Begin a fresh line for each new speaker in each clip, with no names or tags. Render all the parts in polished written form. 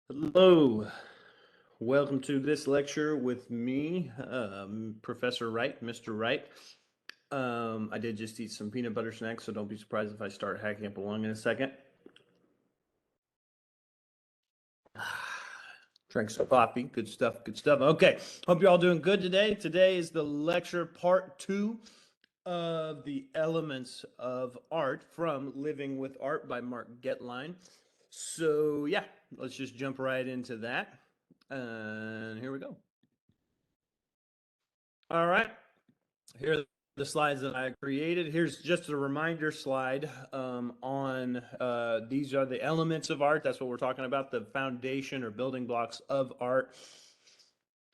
Hello, welcome to this lecture with me, Professor Wright, Mr. Wright. I did just eat some peanut butter snacks, so don't be surprised if I start hacking up a lung in a second. Drank some coffee, good stuff, good stuff. Okay, hope you're all doing good today. Today is the lecture part two of the elements of art from Living with Art by Mark Getlein. So yeah, let's just jump right into that. And here we go. All right. Here are the slides that I created. Here's just a reminder slide on these are the elements of art. That's what we're talking about, the foundation or building blocks of art.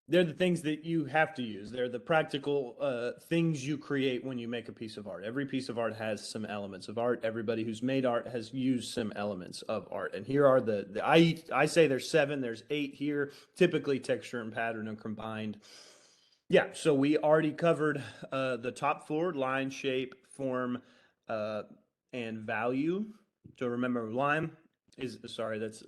They're the things that you have to use. They're the practical things you create when you make a piece of art. Every piece of art has some elements of art. Everybody who's made art has used some elements of art. And here are I say there's seven, there's eight here. Typically texture and pattern are combined. Yeah, so we already covered the top four: line, shape, form, uh, and value. So remember, line is, sorry, that's,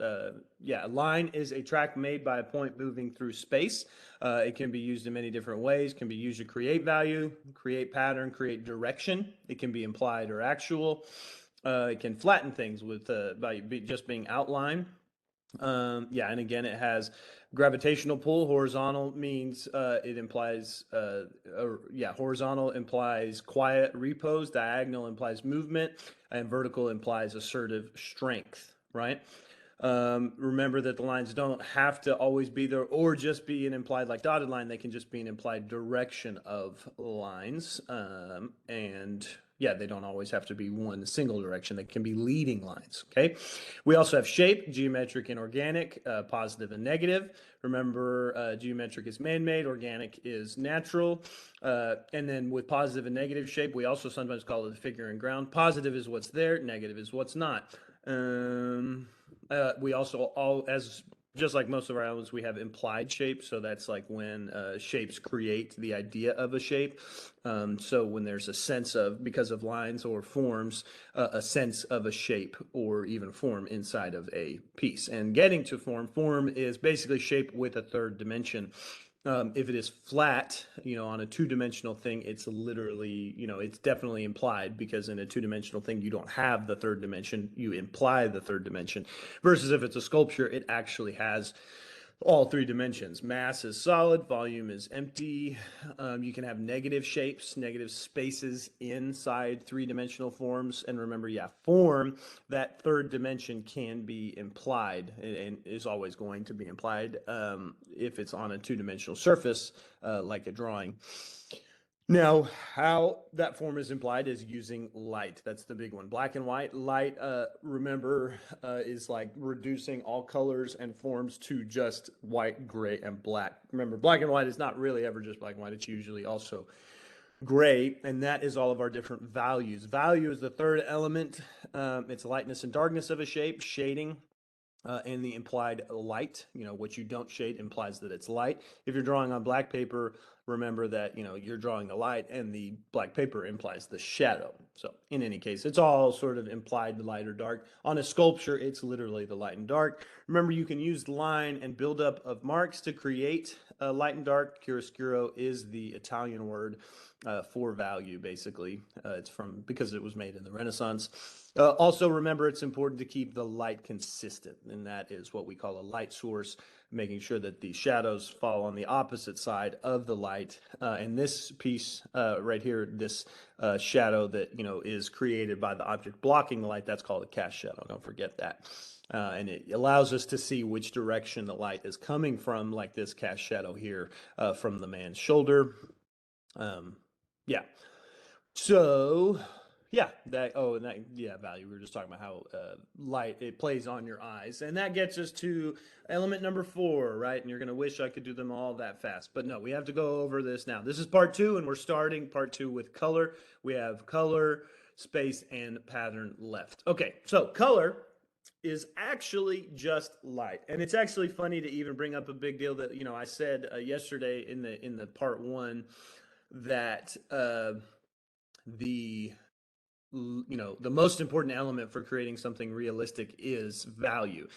yeah, line is a track made by a point moving through space. It can be used in many different ways. Can be used to create value, create pattern, create direction. It can be implied or actual. It can flatten things with by just being outline. Yeah, and again, it has gravitational pull. Horizontal means it implies, yeah, horizontal implies quiet repose, diagonal implies movement, and vertical implies assertive strength, right? Remember that the lines don't have to always be there or just be an implied like dotted line. They can just be an implied direction of lines. And yeah, they don't always have to be one single direction. They can be leading lines. Okay. We also have shape, geometric and organic, positive and negative. Remember, geometric is man-made, organic is natural. And then with positive and negative shape, we also sometimes call it the figure and ground. Positive is what's there, negative is what's not. We also as just like most of our elements, we have implied shapes. So that's like when shapes create the idea of a shape. So when there's a sense of, because of lines or forms, a sense of a shape or even form inside of a piece. And getting to form is basically shape with a third dimension. If it is flat, on a two-dimensional thing, it's literally, it's definitely implied, because in a two-dimensional thing, you don't have the third dimension, you imply the third dimension. Versus if it's a sculpture, it actually has all three dimensions. Mass is solid, volume is empty. You can have negative shapes, negative spaces inside three-dimensional forms. And remember, yeah, form, that third dimension can be implied and is always going to be implied if it's on a two-dimensional surface, like a drawing. Now, how that form is implied is using light. That's the big one. Black and white. Light, remember, is like reducing all colors and forms to just white, gray, and black. Remember, black and white is not really ever just black and white. It's usually also gray, and that is all of our different values. Value is the third element. It's lightness and darkness of a shape, shading. And the implied light, what you don't shade implies that it's light. If you're drawing on black paper, remember that, you're drawing the light, and the black paper implies the shadow. So in any case, it's all sort of implied light or dark. On a sculpture, it's literally the light and dark. Remember, you can use line and buildup of marks to create light and dark. Chiaroscuro is the Italian word for value, basically. It's because it was made in the Renaissance. Also, remember, it's important to keep the light consistent, and that is what we call a light source, making sure that the shadows fall on the opposite side of the light. And this piece right here, this shadow that is created by the object blocking the light, that's called a cast shadow. Don't forget that. And it allows us to see which direction the light is coming from, like this cast shadow here from the man's shoulder. Yeah. So yeah, value. We were just talking about how light it plays on your eyes, and that gets us to element number four, right? And you're gonna wish I could do them all that fast, but no, we have to go over this now. This is part two, and we're starting part two with color. We have color, space, and pattern left. Okay, so color is actually just light, and it's actually funny to even bring up a big deal that I said yesterday in the part one that the the most important element for creating something realistic is value.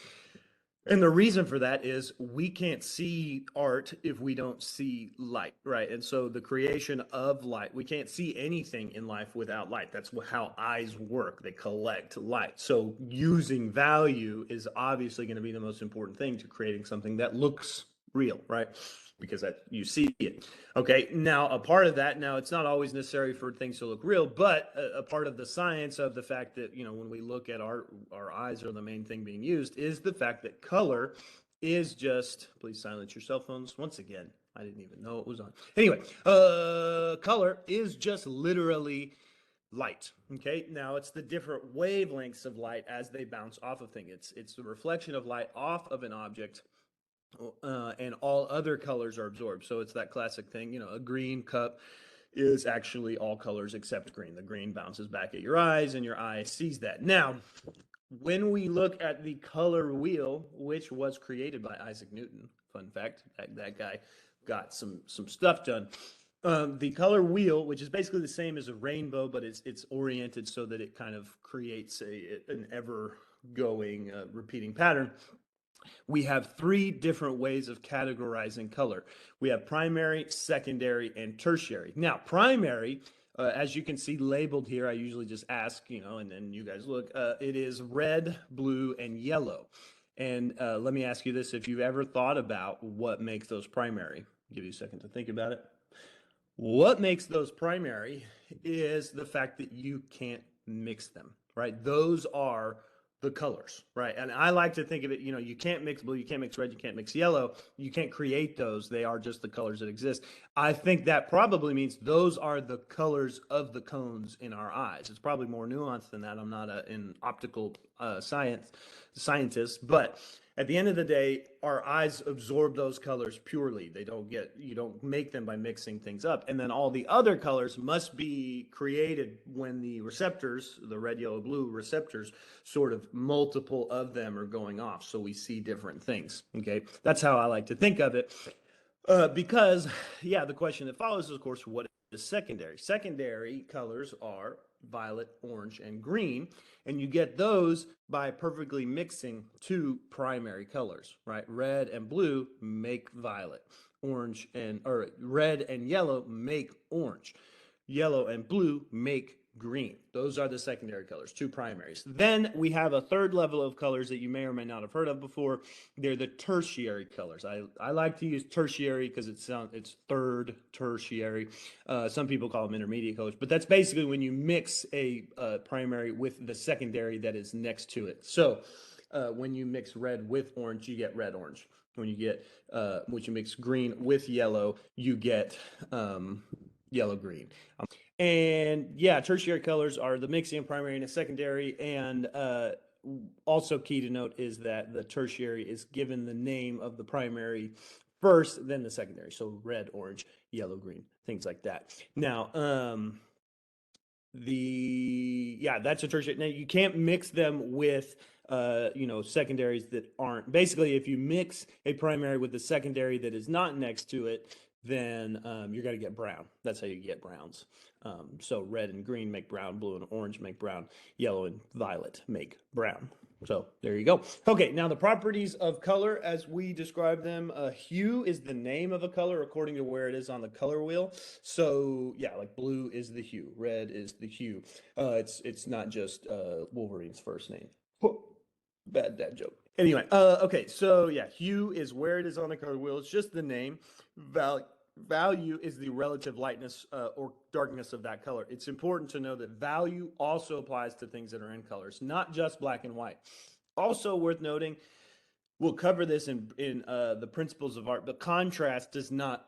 And the reason for that is we can't see art if we don't see light, right? And so the creation of light, we can't see anything in life without light. That's how eyes work. They collect light. So using value is obviously going to be the most important thing to creating something that looks real, right? Because that you see it. Okay, now a part of that, now it's not always necessary for things to look real, but a part of the science of the fact that, when we look at our eyes are the main thing being used is the fact that color is just, please silence your cell phones once again. I didn't even know it was on. Anyway, color is just literally light. Okay, now it's the different wavelengths of light as they bounce off of things. It's the reflection of light off of an object, and all other colors are absorbed. So it's that classic thing, a green cup is actually all colors except green. The green bounces back at your eyes and your eye sees that. Now, when we look at the color wheel, which was created by Isaac Newton, fun fact, that guy got some stuff done. The color wheel, which is basically the same as a rainbow, but it's oriented so that it kind of creates an ever going repeating pattern. We have three different ways of categorizing color. We have primary, secondary, and tertiary. Now, primary, as you can see labeled here, I usually just ask, and then you guys look, it is red, blue, and yellow. And let me ask you this, if you've ever thought about what makes those primary. I'll give you a second to think about it. What makes those primary is the fact that you can't mix them, right? Those are the colors, right? And I like to think of it, you can't mix blue, you can't mix red, you can't mix yellow, you can't create those. They are just the colors that exist. I think that probably means those are the colors of the cones in our eyes. It's probably more nuanced than that. I'm not an optical scientist, but at the end of the day, our eyes absorb those colors purely. You don't make them by mixing things up. And then all the other colors must be created when the receptors, the red, yellow, blue receptors, sort of multiple of them are going off. So we see different things. Okay. That's how I like to think of it. Because, the question that follows is, of course, what is secondary? Secondary colors are violet, orange, and green, and you get those by perfectly mixing two primary colors, right? Red and blue make violet. Red and yellow make orange. Yellow and blue make green. Those are the secondary colors, two primaries. Then we have a third level of colors that you may or may not have heard of before. They're the tertiary colors. I like to use tertiary because it's third tertiary. Some people call them intermediate colors, but that's basically when you mix a primary with the secondary that is next to it. So when you mix red with orange, you get red orange. When you mix green with yellow, you get yellow green. And tertiary colors are the mixing of primary and a secondary. And also key to note is that the tertiary is given the name of the primary first, then the secondary. So red, orange, yellow, green, things like that. Now, that's a tertiary. Now you can't mix them with secondaries that aren't. Basically, if you mix a primary with a secondary that is not next to it, then you're going to get brown. That's how you get browns. So red and green make brown, blue and orange make brown, yellow and violet make brown. So there you go. Okay, now the properties of color as we describe them. Hue is the name of a color according to where it is on the color wheel. So like blue is the hue, red is the hue. It's not just Wolverine's first name. Bad dad joke. Anyway, okay, so hue is where it is on the color wheel. It's just the name. Value is the relative lightness or darkness of that color. It's important to know that value also applies to things that are in colors, not just black and white. Also worth noting, we'll cover this in the principles of art, but contrast does not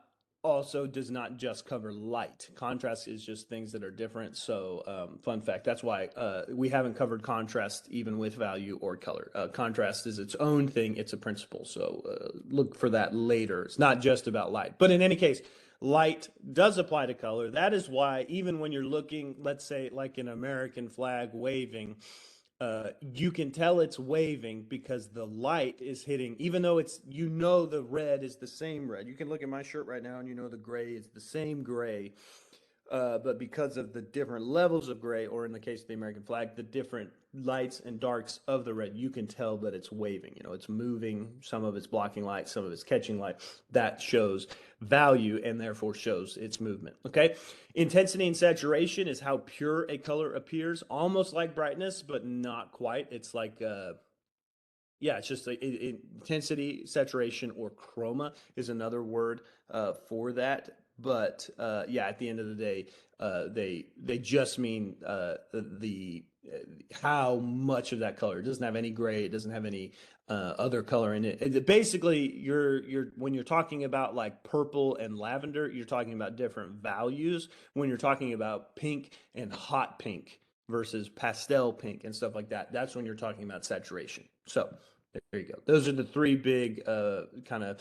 just cover light. Contrast is just things that are different. So fun fact, that's why we haven't covered contrast even with value or color. Contrast is its own thing. It's a principle. So look for that later. It's not just about light. But in any case, light does apply to color. That is why even when you're looking, let's say like an American flag waving, you can tell it's waving because the light is hitting, even though the red is the same red. You can look at my shirt right now and the gray is the same gray. But because of the different levels of gray, or in the case of the American flag, the different lights and darks of the red, you can tell that it's waving. You know, it's moving. Some of it's blocking light, some of it's catching light. That shows value and therefore shows its movement. Okay. Intensity and saturation is how pure a color appears, almost like brightness, but not quite. It's like, yeah, it's just like intensity, saturation, or chroma is another word for that. But yeah, at the end of the day, they just mean the how much of that color. It doesn't have any gray. It doesn't have any other color in it. Basically, you're when you're talking about like purple and lavender, you're talking about different values. When you're talking about pink and hot pink versus pastel pink and stuff like that, that's when you're talking about saturation. So there you go. Those are the three big kind of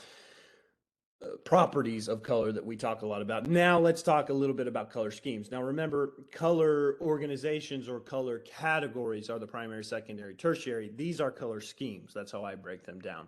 properties of color that we talk a lot about. Now let's talk a little bit about color schemes. Now remember, color organizations or color categories are the primary, secondary, tertiary. These are color schemes. That's how I break them down.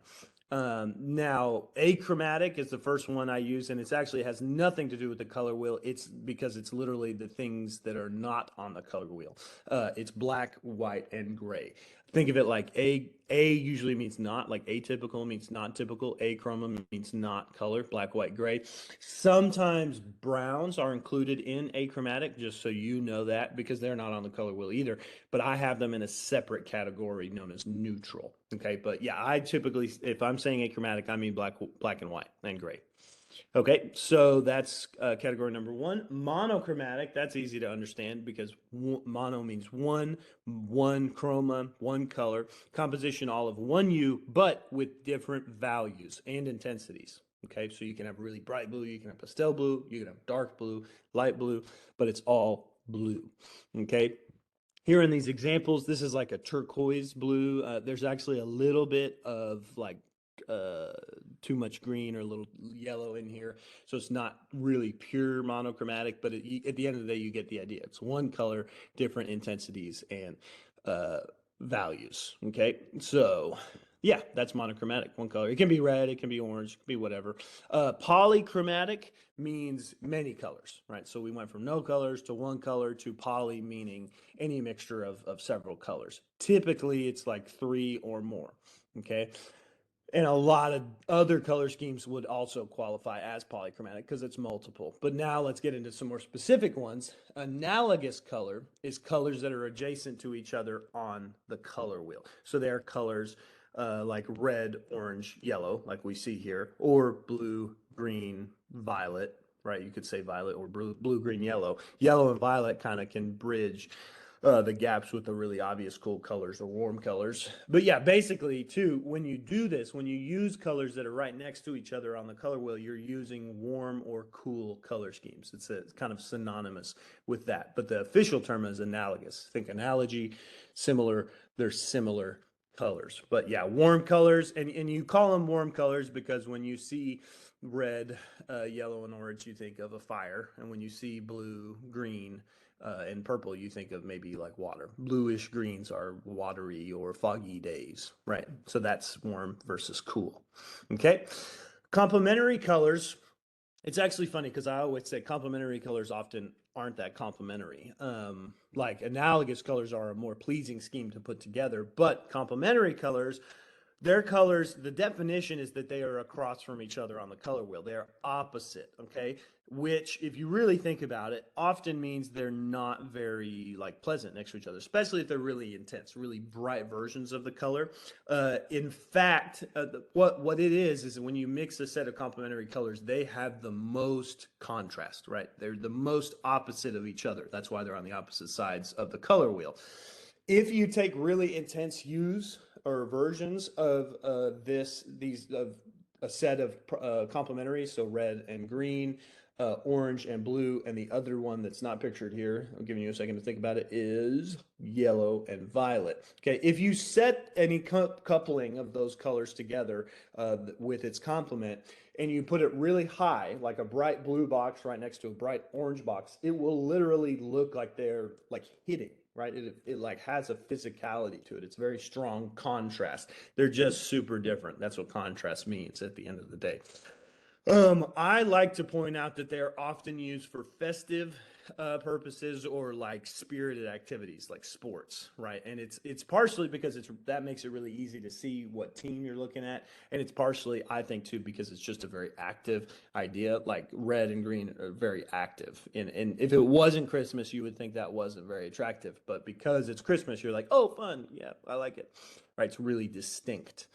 Now, achromatic is the first one I use, and it actually has nothing to do with the color wheel. It's because it's literally the things that are not on the color wheel. It's black, white, and gray. Think of it like A usually means not, like atypical means not typical. Achroma means not color, black, white, gray. Sometimes browns are included in achromatic, just so you know that, because they're not on the color wheel either. But I have them in a separate category known as neutral. Okay, but yeah, I typically, if I'm saying achromatic, I mean black and white and gray. Okay, so that's category number one. Monochromatic, that's easy to understand because mono means one chroma, one color, composition all of one hue, but with different values and intensities. Okay, so you can have really bright blue, you can have pastel blue, you can have dark blue, light blue, but it's all blue. Okay, here in these examples, this is like a turquoise blue. There's actually a little bit of like uh, too much green or a little yellow in here. So it's not really pure monochromatic, but at the end of the day, you get the idea. It's one color, different intensities and uh, values. Okay. So yeah, that's monochromatic, one color. It can be red, it can be orange, it can be whatever. Polychromatic means many colors, right? So we went from no colors to one color to poly, meaning any mixture of several colors. Typically, it's like three or more, okay? And a lot of other color schemes would also qualify as polychromatic because it's multiple. But now let's get into some more specific ones. Analogous color is colors that are adjacent to each other on the color wheel. So they're colors like red, orange, yellow, like we see here, or blue, green, violet, right? You could say violet or blue, green, yellow. Yellow and violet kind of can bridge the gaps with the really obvious cool colors or warm colors. But yeah, basically too, when you do this, when you use colors that are right next to each other on the color wheel, you're using warm or cool color schemes. It's kind of synonymous with that. But the official term is analogous. Think analogy, similar, they're similar colors. But yeah, warm colors, and you call them warm colors because when you see red, yellow, and orange, you think of a fire. And when you see blue, green, and purple, you think of maybe like water. Bluish greens are watery or foggy days, right? So that's warm versus cool. Okay. Complementary colors. It's actually funny because I always say complementary colors often aren't that complementary. Like analogous colors are a more pleasing scheme to put together, but complementary colors, their colors, the definition is that they are across from each other on the color wheel. They are opposite, okay? Which, if you really think about it, often means they're not very like pleasant next to each other, especially if they're really intense, really bright versions of the color. In fact, what it is when you mix a set of complementary colors, they have the most contrast, right? They're the most opposite of each other. That's why they're on the opposite sides of the color wheel. If you take really intense hues or versions of these of a set of complementary, so red and green, orange and blue, and the other one that's not pictured here, I'm giving you a second to think about it, is yellow and violet. Okay, if you set any coupling of those colors together with its complement, and you put it really high, like a bright blue box right next to a bright orange box, it will literally look like they're like hitting, right? It like has a physicality to it. It's very strong contrast. They're just super different. That's what contrast means at the end of the day. I like to point out that they're often used for festive purposes or like spirited activities like sports, right? And it's partially because that makes it really easy to see what team you're looking at, and it's partially, I think, too, because it's just a very active idea. Like red and green are very active, and if it wasn't Christmas, you would think that wasn't very attractive, but because it's Christmas, you're like, oh, fun, yeah, I like it, right? It's really distinct.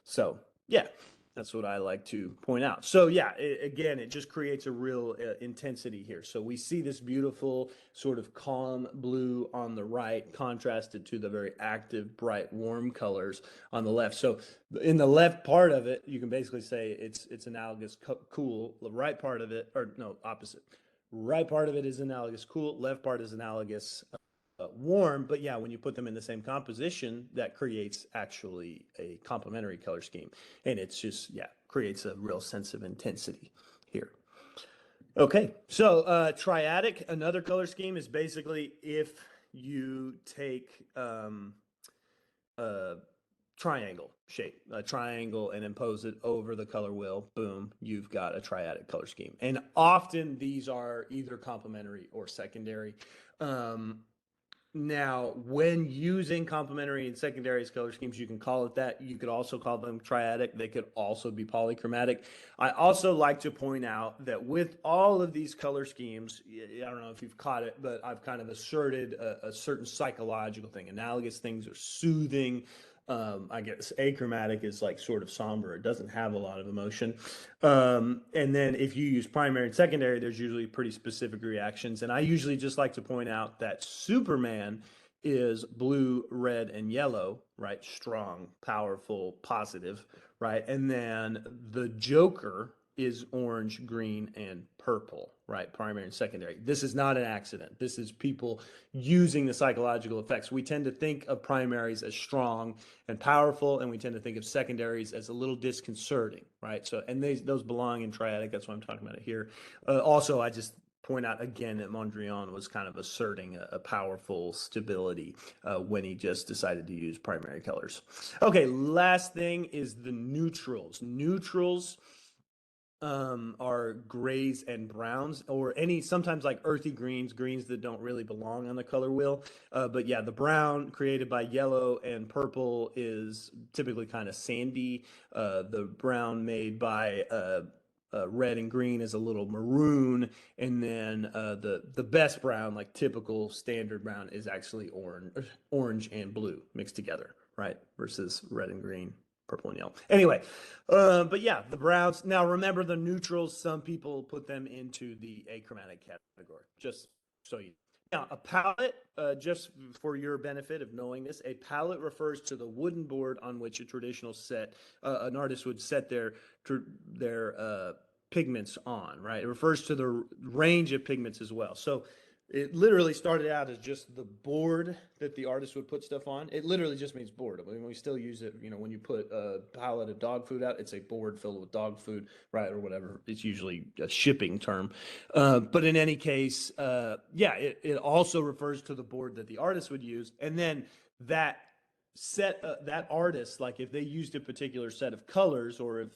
So yeah, that's what I like to point out. So yeah, again, it just creates a real intensity here. So we see this beautiful sort of calm blue on the right, contrasted to the very active, bright, warm colors on the left. So in the left part of it, you can basically say it's analogous cool. The right part of it, or no, opposite. Right part of it is analogous cool. Left part is analogous warm, but yeah, when you put them in the same composition, that creates actually a complementary color scheme. And it's just, yeah, creates a real sense of intensity here. Okay, so triadic, another color scheme is basically if you take a triangle shape, a triangle, and impose it over the color wheel, boom, you've got a triadic color scheme. And often these are either complementary or secondary. Now, when using complementary and secondary color schemes, you can call it that. You could also call them triadic. They could also be polychromatic. I also like to point out that with all of these color schemes, I don't know if you've caught it, but I've kind of asserted a certain psychological thing. Analogous things are soothing. I guess achromatic is like sort of somber. It doesn't have a lot of emotion. And then if you use primary and secondary, there's usually pretty specific reactions. And I usually just like to point out that Superman is blue, red, and yellow, right? Strong, powerful, positive, right? And then the Joker is orange, green, and purple, right? Primary and secondary. This is not an accident. This is people using the psychological effects. We tend to think of primaries as strong and powerful, and we tend to think of secondaries as a little disconcerting, right? So, and those belong in triadic. That's why I'm talking about it here. Also, I just point out again that Mondrian was kind of asserting a powerful stability when he just decided to use primary colors. Okay, last thing is the neutrals. Neutrals are grays and browns, or any sometimes like earthy greens, greens that don't really belong on the color wheel. But yeah, the brown created by yellow and purple is typically kind of sandy. The brown made by red and green is a little maroon, and then the best brown, like typical standard brown, is actually orange and blue mixed together, right? Versus red and green, purple and yellow. Anyway, but yeah, the browns. Now remember the neutrals. Some people put them into the achromatic category. Just so you. Now a palette, just for your benefit of knowing this, a palette refers to the wooden board on which a traditional set, an artist would set their pigments on. Right. It refers to the range of pigments as well. So it literally started out as just the board that the artist would put stuff on. It literally just means board. I mean, we still use it, you know, when you put a pallet of dog food out, it's a board filled with dog food, right, or whatever. It's usually a shipping term. But in any case, yeah, it also refers to the board that the artist would use. And then that set that artist, like if they used a particular set of colors, or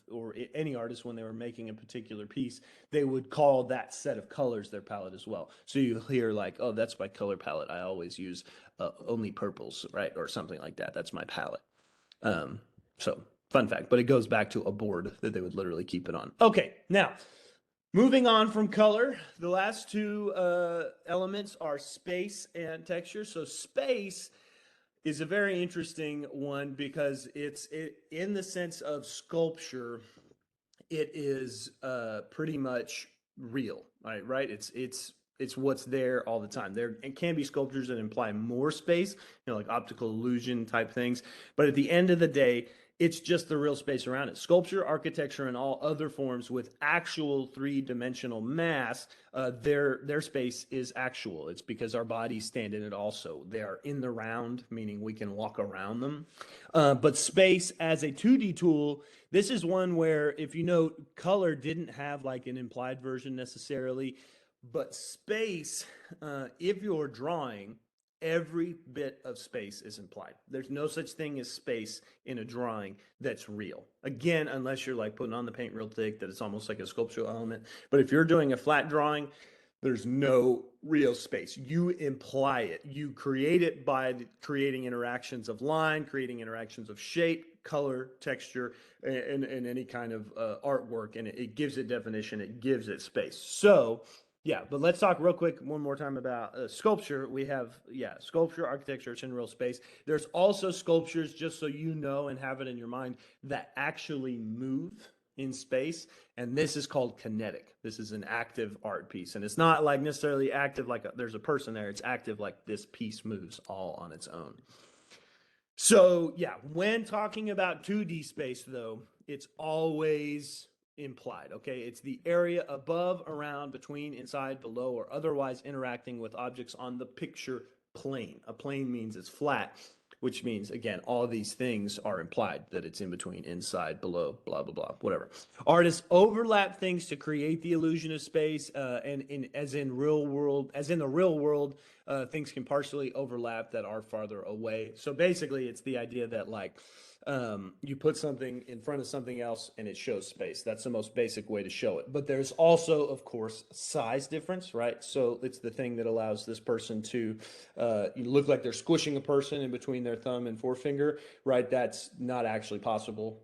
any artist when they were making a particular piece, they would call that set of colors their palette as well. So you hear like, oh, that's my color palette, I always use only purples, right, or something like that. That's my palette. So fun fact, but it goes back to a board that they would literally keep it on. Okay, now moving on from color, the last two elements are space and texture. So space is a very interesting one because it's in the sense of sculpture, it is pretty much real, right? It's what's there all the time. There it can be sculptures that imply more space, you know, like optical illusion type things, but at the end of the day, it's just the real space around it. Sculpture, architecture, and all other forms with actual three-dimensional mass, their space is actual. It's because our bodies stand in it also. They are in the round, meaning we can walk around them. But space as a 2D tool, this is one where, if you note, color didn't have like an implied version necessarily, but space, if you're drawing, every bit of space is implied. There's no such thing as space in a drawing that's real. Again, unless you're like putting on the paint real thick, that it's almost like a sculptural element. But if you're doing a flat drawing, There's no real space. You imply it. You create it by creating interactions of line, creating interactions of shape, color, texture, and any kind of artwork. And it gives it definition. It gives it space. So, yeah, but let's talk real quick one more time about sculpture. We have, yeah, sculpture, architecture, it's in real space. There's also sculptures, just so you know and have it in your mind, that actually move in space, and this is called kinetic. This is an active art piece, and it's not like necessarily active like there's a person there. It's active like this piece moves all on its own. So yeah, when talking about 2D space though, it's always implied, okay? It's the area above, around, between, inside, below, or otherwise interacting with objects on the picture plane. A plane means it's flat, which means, again, all these things are implied, that it's in between, inside, below, blah, blah, blah, whatever. Artists overlap things to create the illusion of space, and as in the real world, things can partially overlap that are farther away. So basically, it's the idea that like you put something in front of something else and it shows space. That's the most basic way to show it. But there's also, of course, size difference, right? So it's the thing that allows this person to look like they're squishing a person in between their thumb and forefinger, right? That's not actually possible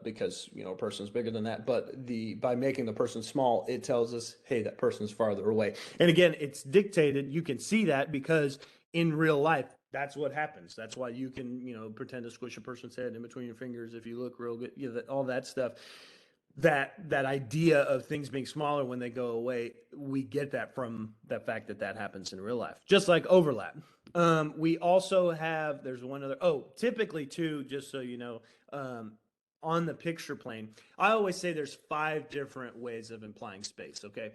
because, you know, a person's bigger than that. But by making the person small, it tells us, hey, that person's farther away. And again, it's dictated. You can see that because in real life, that's what happens. That's why you can, you know, pretend to squish a person's head in between your fingers if you look real good, you know, all that stuff. That idea of things being smaller when they go away, we get that from the fact that that happens in real life, just like overlap. We also have, there's one other, typically too, just so you know, on the picture plane, I always say there's 5 different ways of implying space, okay?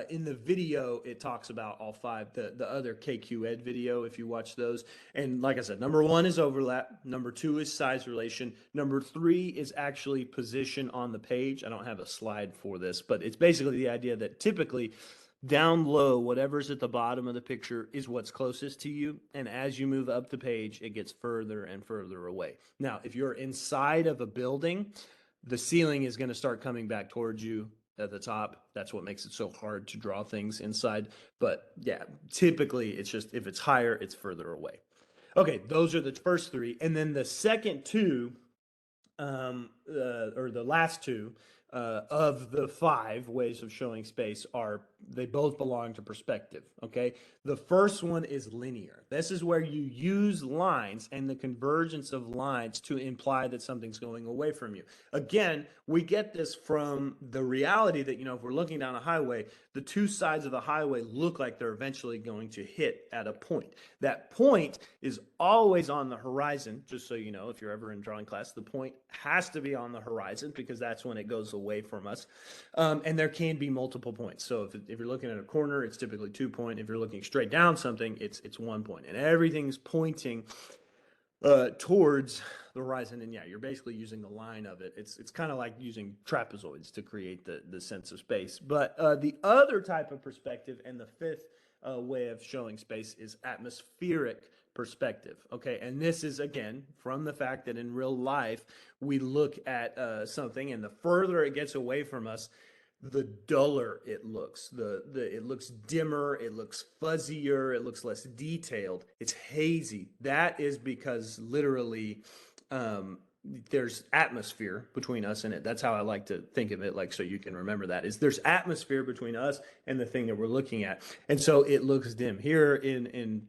In the video, it talks about all 5, the other KQ Ed video, if you watch those. And like I said, number 1 is overlap. Number 2 is size relation. Number 3 is actually position on the page. I don't have a slide for this, but it's basically the idea that typically down low, whatever's at the bottom of the picture is what's closest to you. And as you move up the page, it gets further and further away. Now, if you're inside of a building, the ceiling is going to start coming back towards you at the top. That's what makes it so hard to draw things inside. But yeah, typically it's just, if it's higher, it's further away. Okay, those are the first 3. And then the second 2, or the last 2, of the 5 ways of showing space they both belong to perspective, okay? The first one is linear. This is where you use lines and the convergence of lines to imply that something's going away from you. Again, we get this from the reality that, you know, if we're looking down a highway, the 2 sides of the highway look like they're eventually going to hit at a point. That point is always on the horizon, just so you know, if you're ever in drawing class, the point has to be on the horizon because that's when it goes away from us. And there can be multiple points. So if you're looking at a corner, it's typically 2 point. If you're looking straight down something, it's 1 point. And everything's pointing towards the horizon. And yeah, you're basically using the line of it. It's kind of like using trapezoids to create the sense of space. But the other type of perspective, and the 5th way of showing space, is atmospheric perspective. Okay, and this is again from the fact that in real life we look at something, and the further it gets away from us, the duller it looks. It looks dimmer, it looks fuzzier, it looks less detailed. It's hazy. That is because literally there's atmosphere between us and it. That's how I like to think of it, like, so you can remember that, is there's atmosphere between us and the thing that we're looking at. And so it looks dim. Here in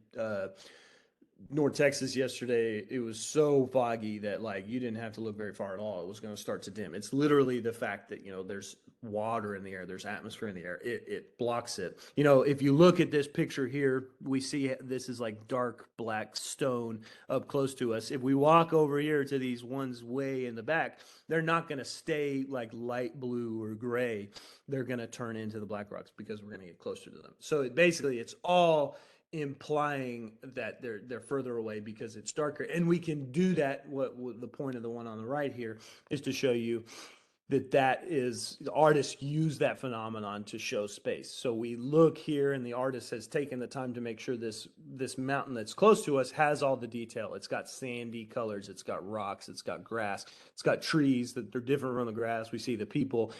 North Texas yesterday, it was so foggy that like you didn't have to look very far at all. It was going to start to dim. It's literally the fact that, you know, there's water in the air, there's atmosphere in the air. It blocks it. You know, if you look at this picture here, we see this is like dark black stone up close to us. If we walk over here to these ones way in the back, they're not going to stay like light blue or gray. They're going to turn into the black rocks because we're going to get closer to them. So it's all implying that they're further away because it's darker. And we can do that. What the point of the one on the right here is to show you that is, the artists use that phenomenon to show space. So we look here, and the artist has taken the time to make sure this mountain that's close to us has all the detail. It's got sandy colors, it's got rocks, it's got grass, it's got trees that they're different from the grass. We see the people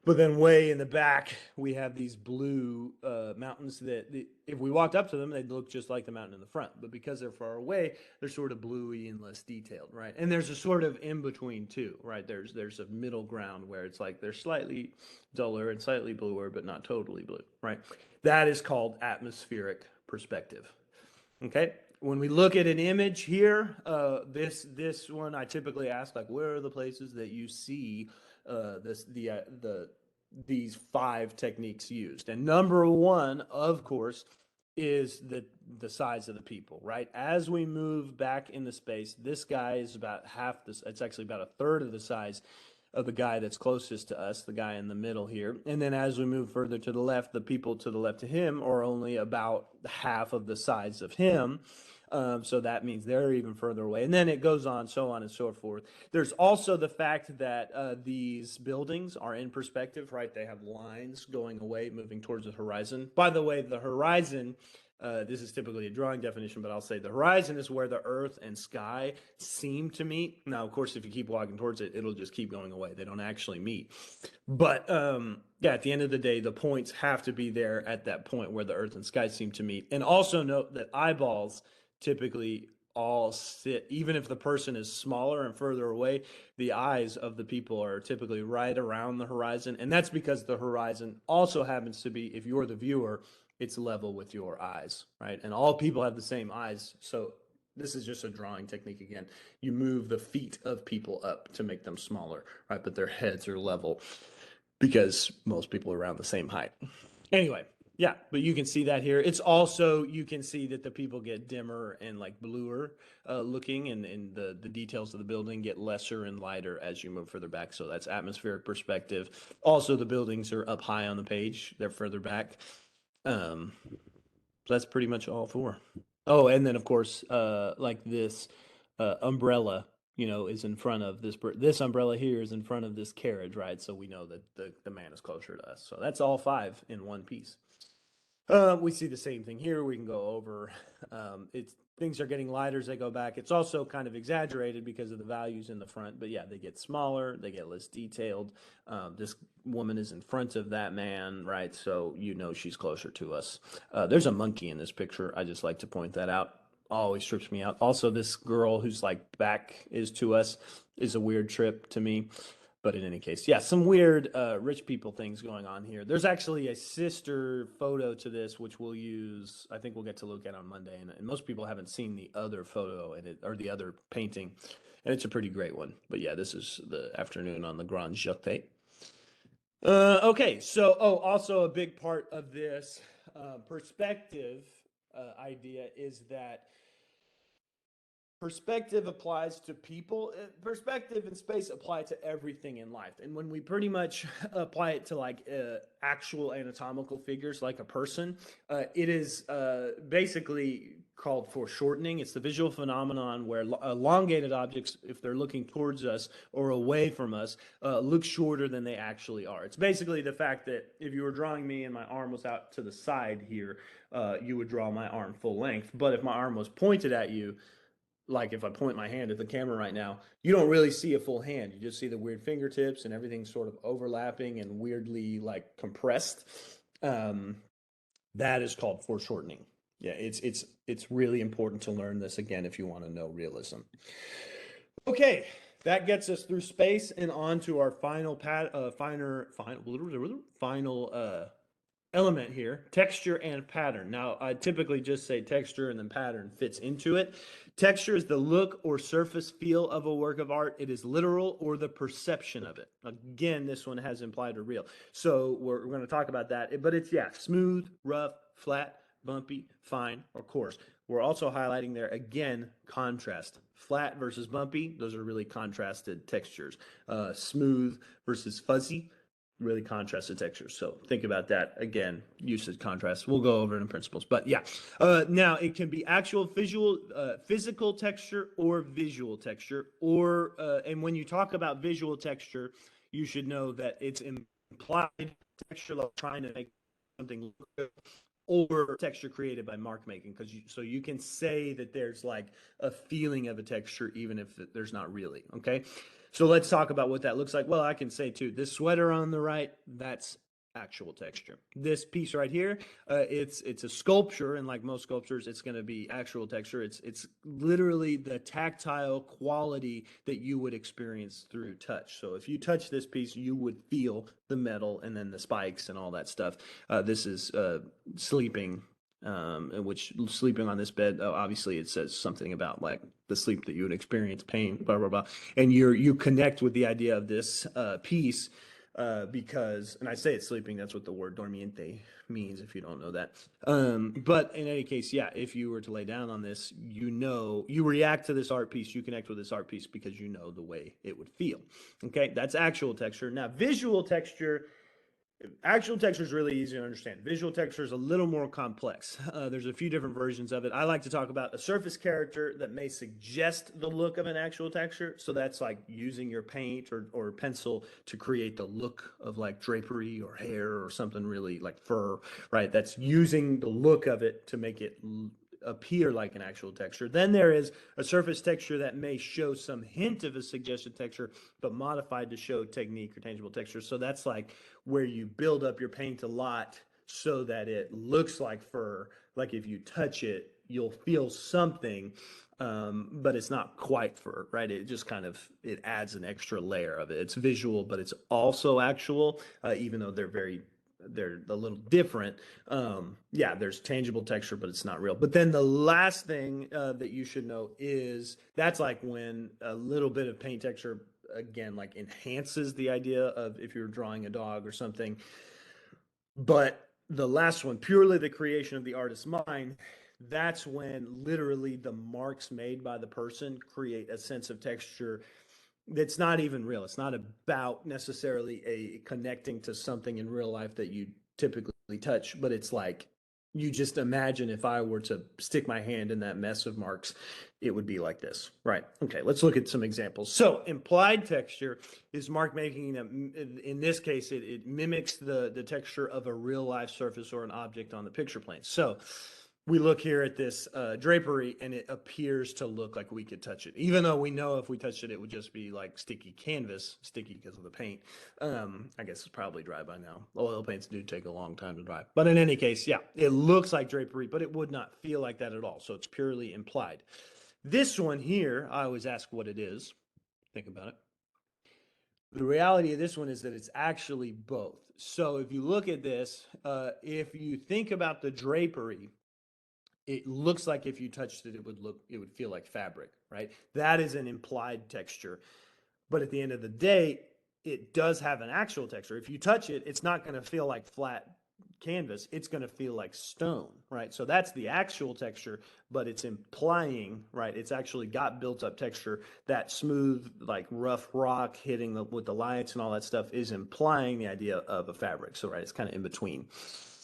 But then way in the back, we have these blue mountains that if we walked up to them, they'd look just like the mountain in the front. But because they're far away, they're sort of bluey and less detailed, right? And there's a sort of in between too, right? There's a middle ground where it's like they're slightly duller and slightly bluer, but not totally blue, right? That is called atmospheric perspective. Okay. When we look at an image here, this one I typically ask, like, where are the places that you see these five techniques used? And number one, of course, is the size of the people, right? As we move back into space, this guy is about half this. It's actually about a third of the size of the guy that's closest to us, the guy in the middle here. And then as we move further to the left, the people to the left of him are only about half of the size of him. So that means they're even further away. And then it goes on, so on and so forth. There's also the fact that these buildings are in perspective, right? They have lines going away, moving towards the horizon. By the way, the horizon, this is typically a drawing definition, but I'll say the horizon is where the earth and sky seem to meet. Now, of course, if you keep walking towards it, it'll just keep going away. They don't actually meet. But yeah, at the end of the day, the points have to be there at that point where the earth and sky seem to meet. And also note that eyeballs typically all sit, even if the person is smaller and further away, the eyes of the people are typically right around the horizon. And that's because the horizon also happens to be, if you're the viewer, it's level with your eyes, right? And all people have the same eyes. So this is just a drawing technique again. You move the feet of people up to make them smaller, right? But their heads are level because most people are around the same height. Anyway, yeah, but you can see that here. It's also, you can see that the people get dimmer and like bluer looking, and the details of the building get lesser and lighter as you move further back. So that's atmospheric perspective. Also, the buildings are up high on the page, they're further back. So that's pretty much all four. Oh, and then of course, like this umbrella, is in front of this umbrella here is in front of this carriage, right? So we know that the man is closer to us. So that's all five in one piece. We see the same thing here. We can go over. It's things are getting lighter as they go back. It's also kind of exaggerated because of the values in the front. But yeah, they get smaller. They get less detailed. This woman is in front of that man, right? So she's closer to us. There's a monkey in this picture. I just like to point that out. Always trips me out. Also, this girl who's like back is to us is a weird trip to me. But in any case, yeah, some weird rich people things going on here. There's actually a sister photo to this, which we'll use. I think we'll get to look at on Monday, and most people haven't seen the other photo or the other painting, and it's a pretty great one. But yeah, this is the afternoon on the Grand Jeté. Okay, so also a big part of this perspective idea is that perspective applies to people. Perspective and space apply to everything in life. And when we pretty much apply it to like actual anatomical figures like a person, it is basically called foreshortening. It's the visual phenomenon where elongated objects, if they're looking towards us or away from us, look shorter than they actually are. It's basically the fact that if you were drawing me and my arm was out to the side here, you would draw my arm full length. But if my arm was pointed at you, like if I point my hand at the camera right now, you don't really see a full hand. You just see the weird fingertips and everything sort of overlapping and weirdly like compressed. That is called foreshortening. Yeah, it's really important to learn this again if you want to know realism. Okay, that gets us through space and on to our final element here, texture and pattern. Now, I typically just say texture and then pattern fits into it. Texture is the look or surface feel of a work of art. It is literal or the perception of it. Again, this one has implied or real. So we're going to talk about that. But it's, yeah, smooth, rough, flat, bumpy, fine, or coarse. We're also highlighting there, again, contrast. Flat versus bumpy, those are really contrasted textures. Smooth versus fuzzy, really contrasted textures. So think about that again. Usage contrast. We'll go over it in principles, but yeah. Now it can be actual physical texture or visual texture, or and when you talk about visual texture, you should know that it's implied texture, like trying to make something look good, or texture created by mark making, because so you can say that there's like a feeling of a texture even if there's not really. Okay, so let's talk about what that looks like. Well, I can say too, this sweater on the right, that's actual texture. This piece right here, it's a sculpture, and like most sculptures, it's going to be actual texture. It's literally the tactile quality that you would experience through touch. So if you touch this piece, you would feel the metal and then the spikes and all that stuff. This is sleeping, in which sleeping on this bed, obviously it says something about like the sleep that you would experience, pain, blah blah blah, and you connect with the idea of this piece, because, and I say it's sleeping, that's what the word dormiente means if you don't know that. But in any case, yeah, if you were to lay down on this, you react to this art piece, you connect with this art piece because you know the way it would feel. Okay, that's actual texture. Now, visual texture. Actual texture is really easy to understand. Visual texture is a little more complex. There's a few different versions of it. I like to talk about a surface character that may suggest the look of an actual texture. So that's like using your paint or pencil to create the look of like drapery or hair or something really like fur, right? That's using the look of it to make it appear like an actual texture. Then there is a surface texture that may show some hint of a suggested texture, but modified to show technique or tangible texture. So that's like where you build up your paint a lot so that it looks like fur. Like if you touch it, you'll feel something, but it's not quite fur, right? It just kind of, it adds an extra layer of it. It's visual, but it's also actual, even though they're a little different. Yeah, there's tangible texture, but it's not real. But then the last thing that you should know is that's like when a little bit of paint texture, again, like enhances the idea of if you're drawing a dog or something. But the last one, purely the creation of the artist's mind, that's when literally the marks made by the person create a sense of texture that's not even real. It's not about necessarily a connecting to something in real life that you typically touch, but it's like you just imagine if I were to stick my hand in that mess of marks, it would be like this. Right. Okay, let's look at some examples. So implied texture is mark making, in this case, it mimics the texture of a real life surface or an object on the picture plane. So we look here at this drapery and it appears to look like we could touch it, even though we know if we touched it, it would just be like sticky canvas, sticky because of the paint. I guess it's probably dry by now. Oil paints do take a long time to dry. But in any case, yeah, it looks like drapery, but it would not feel like that at all. So it's purely implied. This one here, I always ask what it is. Think about it. The reality of this one is that it's actually both. So if you look at this, if you think about the drapery, it looks like if you touched it, it would feel like fabric, right? That is an implied texture. But at the end of the day, it does have an actual texture. If you touch it, it's not going to feel like flat canvas. It's going to feel like stone, right? So that's the actual texture, but it's implying, right? It's actually got built up texture. That smooth, like rough rock hitting with the lights and all that stuff is implying the idea of a fabric. So, right, it's kind of in between.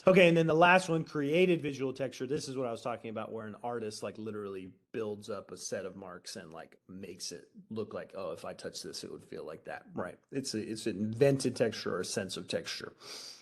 Okay, and then the last one, created visual texture. This is what I was talking about, where an artist like literally builds up a set of marks and like makes it look like, oh, if I touch this, it would feel like that. Right? It's an invented texture or a sense of texture.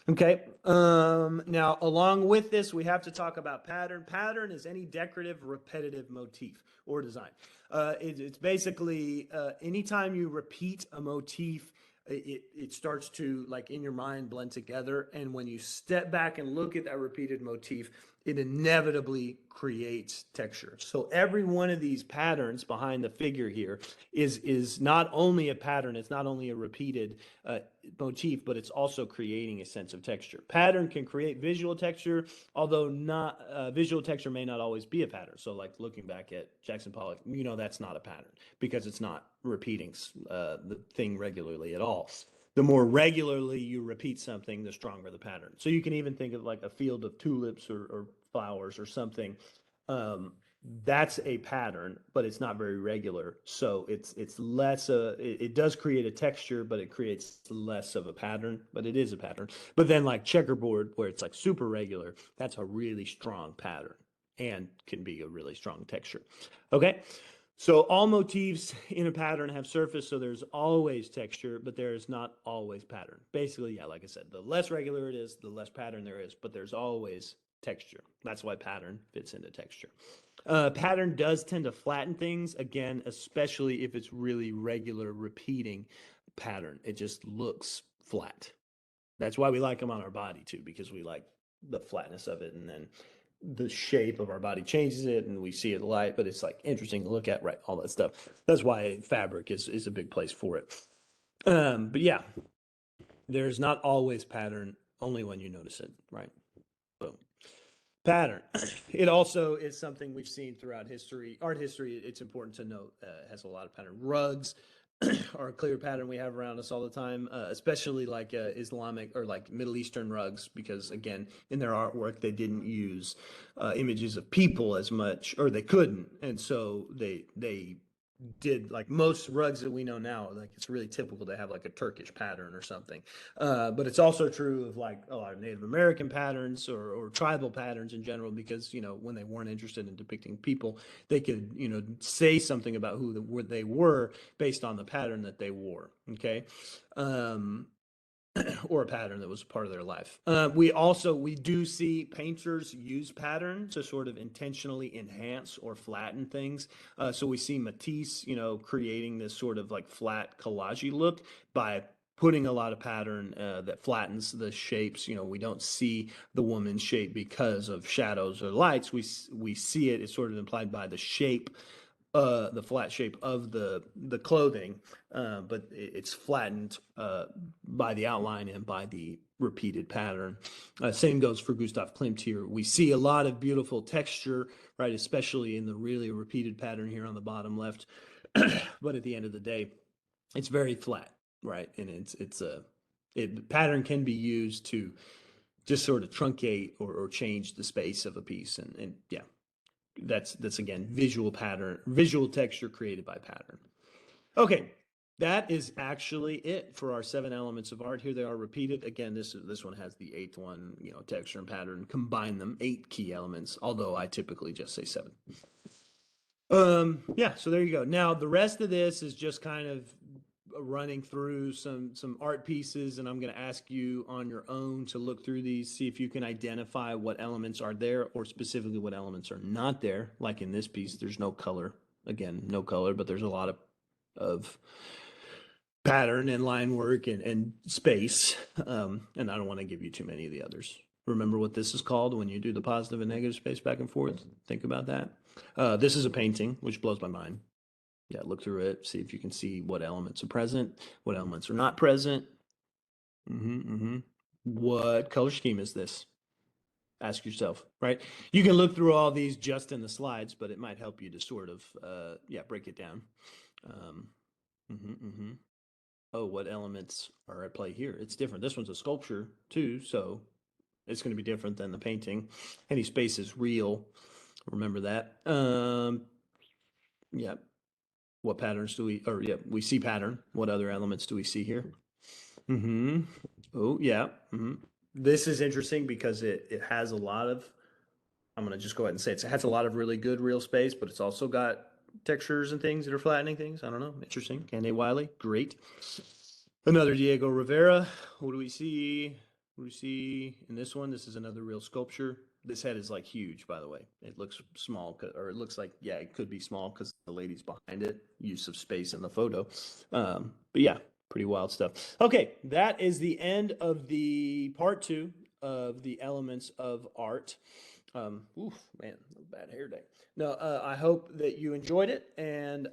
Okay. Now, along with this, we have to talk about pattern. Pattern is any decorative, repetitive motif or design. It's basically anytime you repeat a motif, it starts to, like, in your mind, blend together, and when you step back and look at that repeated motif, it inevitably creates texture. So every one of these patterns behind the figure here is not only a pattern, it's not only a repeated motif, but it's also creating a sense of texture. Pattern can create visual texture, although not visual texture may not always be a pattern. So like looking back at Jackson Pollock, that's not a pattern because it's not repeating the thing regularly at all. The more regularly you repeat something, the stronger the pattern. So you can even think of like a field of tulips or flowers or something. That's a pattern, but it's not very regular. So it's less, it does create a texture, but it creates less of a pattern, but it is a pattern. But then like checkerboard, where it's like super regular, that's a really strong pattern and can be a really strong texture. Okay. So all motifs in a pattern have surface, so there's always texture, but there is not always pattern. Basically, yeah, like I said, the less regular it is, the less pattern there is, but there's always texture. That's why pattern fits into texture. Pattern does tend to flatten things, again, especially if it's really regular repeating pattern. It just looks flat. That's why we like them on our body too, because we like the flatness of it, and then the shape of our body changes it, and we see it light, but it's like interesting to look at, right? All that stuff. That's why fabric is a big place for it. But yeah, there's not always pattern, only when you notice it, right? Boom. Pattern. It also is something we've seen throughout history. Art history, it's important to note, has a lot of pattern. Rugs are a clear pattern we have around us all the time, especially like Islamic or like Middle Eastern rugs, because again, in their artwork, they didn't use images of people as much, or they couldn't. And so they did, like most rugs that we know now, like it's really typical to have like a Turkish pattern or something. But it's also true of like a lot of Native American patterns or tribal patterns in general, because, when they weren't interested in depicting people, they could, say something about who they were based on the pattern that they wore. Okay. Or a pattern that was part of their life. We do see painters use pattern to sort of intentionally enhance or flatten things. So we see Matisse, creating this sort of like flat collage look by putting a lot of pattern that flattens the shapes. We don't see the woman's shape because of shadows or lights. We see it. It's sort of implied by the shape, the flat shape of the clothing, but it's flattened by the outline and by the repeated pattern. Same goes for Gustav Klimt here. We see a lot of beautiful texture, right, especially in the really repeated pattern here on the bottom left. But at the end of the day, it's very flat, right? And pattern can be used to just sort of truncate or change the space of a piece, and yeah, that's again visual texture created by pattern. Okay, that is actually it for our 7 elements of art. Here they are repeated again. This one has the 8th one, texture and pattern, combine them, 8 key elements, although I typically just say 7. Yeah, so there you go. Now the rest of this is just kind of running through some art pieces, and I'm going to ask you on your own to look through these, see if you can identify what elements are there, or specifically what elements are not there. Like in this piece, there's no color. Again, no color, but there's a lot of pattern and line work and space. And I don't want to give you too many of the others. Remember what this is called when you do the positive and negative space back and forth? Think about that. This is a painting, which blows my mind. Yeah, look through it, see if you can see what elements are present, what elements are not present. What color scheme is this? Ask yourself, right? You can look through all these just in the slides, but it might help you to sort of, break it down. Oh, what elements are at play here? It's different. This one's a sculpture too, so it's going to be different than the painting. Any space is real. Remember that. Yeah. What patterns do we see pattern. What other elements do we see here? Oh, yeah. This is interesting because it has a lot of, I'm going to just go ahead and say it has a lot of really good real space, but it's also got textures and things that are flattening things. I don't know. Interesting. Kanye Wiley. Great. Another Diego Rivera. What do we see? What do we see in this one? This is another real sculpture. This head is like huge, by the way. It looks small, or it looks like, yeah, it could be small because the lady's behind it. Use of space in the photo. But yeah, pretty wild stuff. Okay, that is the end of the part 2 of the elements of art. Oof, man, bad hair day. No, I hope that you enjoyed it, and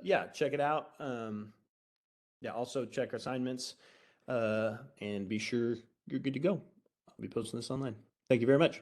yeah, check it out. Yeah, also check assignments, and be sure you're good to go. I'll be posting this online. Thank you very much.